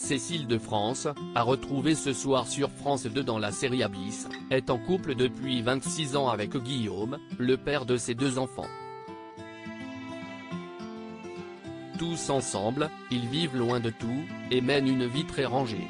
Cécile de France, à retrouver ce soir sur France 2 dans la série Abyss, est en couple depuis 26 ans avec Guillaume, le père de ses 2 enfants. Tous ensemble, ils vivent loin de tout, et mènent une vie très rangée.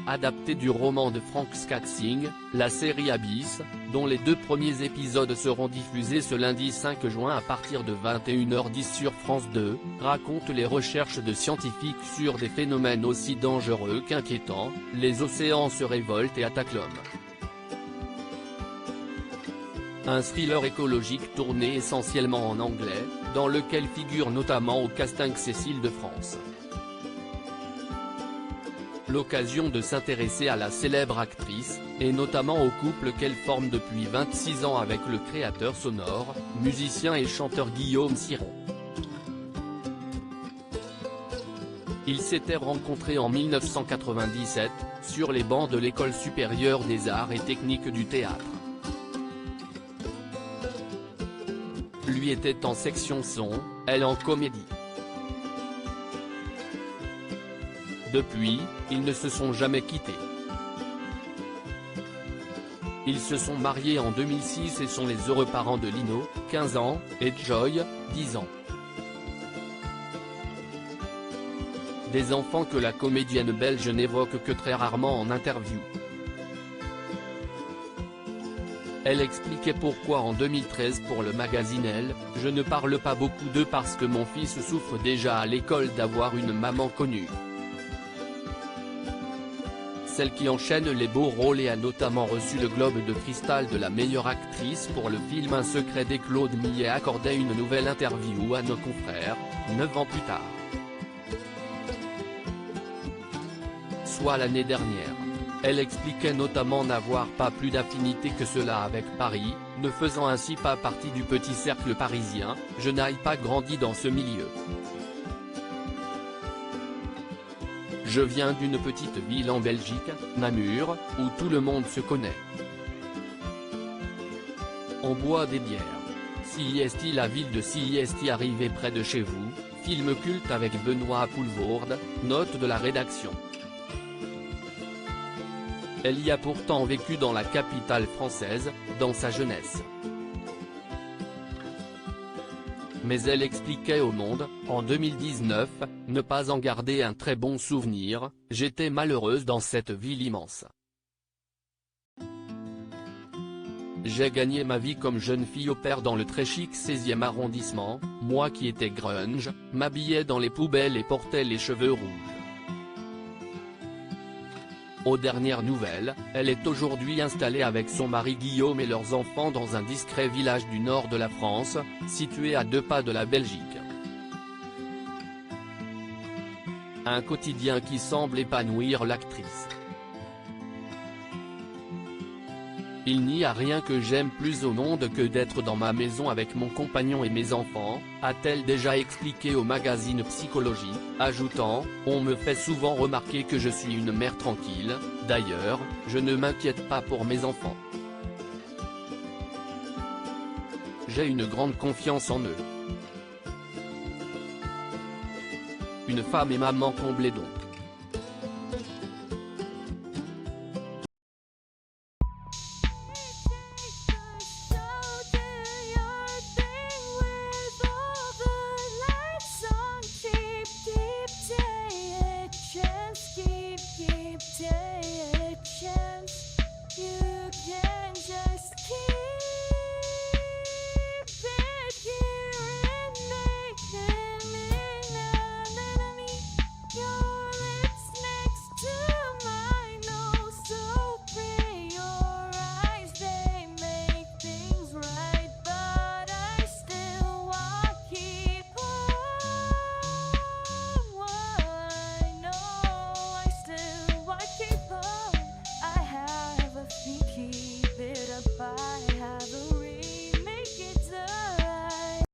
Adapté du roman de Frank Skatzing, la série Abyss, dont les 2 premiers épisodes seront diffusés ce lundi 5 juin à partir de 21h10 sur France 2, raconte les recherches de scientifiques sur des phénomènes aussi dangereux qu'inquiétants, les océans se révoltent et attaquent l'homme. Un thriller écologique tourné essentiellement en anglais, dans lequel figure notamment au casting Cécile de France. L'occasion de s'intéresser à la célèbre actrice, et notamment au couple qu'elle forme depuis 26 ans avec le créateur sonore, musicien et chanteur Guillaume Ciron. Ils s'étaient rencontrés en 1997, sur les bancs de l'École supérieure des arts et techniques du théâtre. Lui était en section son, elle en comédie. Depuis, ils ne se sont jamais quittés. Ils se sont mariés en 2006 et sont les heureux parents de Lino, 15 ans, et Joy, 10 ans. Des enfants que la comédienne belge n'évoque que très rarement en interview. Elle expliquait pourquoi en 2013 pour le magazine Elle, je ne parle pas beaucoup d'eux parce que mon fils souffre déjà à l'école d'avoir une maman connue. Celle qui enchaîne les beaux rôles et a notamment reçu le Globe de Cristal de la meilleure actrice pour le film Un secret des Claude Millet accordait une nouvelle interview à nos confrères, 9 ans plus tard. Soit l'année dernière. Elle expliquait notamment n'avoir pas plus d'affinité que cela avec Paris, ne faisant ainsi pas partie du petit cercle parisien, je n'ai pas grandi dans ce milieu. Je viens d'une petite ville en Belgique, Namur, où tout le monde se connaît. On boit des bières. CIST La ville de CIST arrivée près de chez vous, film culte avec Benoît Poelvoorde, note de la rédaction. Elle y a pourtant vécu dans la capitale française, dans sa jeunesse. Mais elle expliquait au Monde, en 2019, ne pas en garder un très bon souvenir, j'étais malheureuse dans cette ville immense. J'ai gagné ma vie comme jeune fille au pair dans le très chic 16e arrondissement, moi qui étais grunge, m'habillais dans les poubelles et portais les cheveux rouges. Aux dernières nouvelles, elle est aujourd'hui installée avec son mari Guillaume et leurs enfants dans un discret village du nord de la France, situé à 2 pas de la Belgique. Un quotidien qui semble épanouir l'actrice. Il n'y a rien que j'aime plus au monde que d'être dans ma maison avec mon compagnon et mes enfants, a-t-elle déjà expliqué au magazine Psychologie, ajoutant « On me fait souvent remarquer que je suis une mère tranquille, d'ailleurs, je ne m'inquiète pas pour mes enfants. J'ai une grande confiance en eux. » Une femme et maman comblée donc. Keep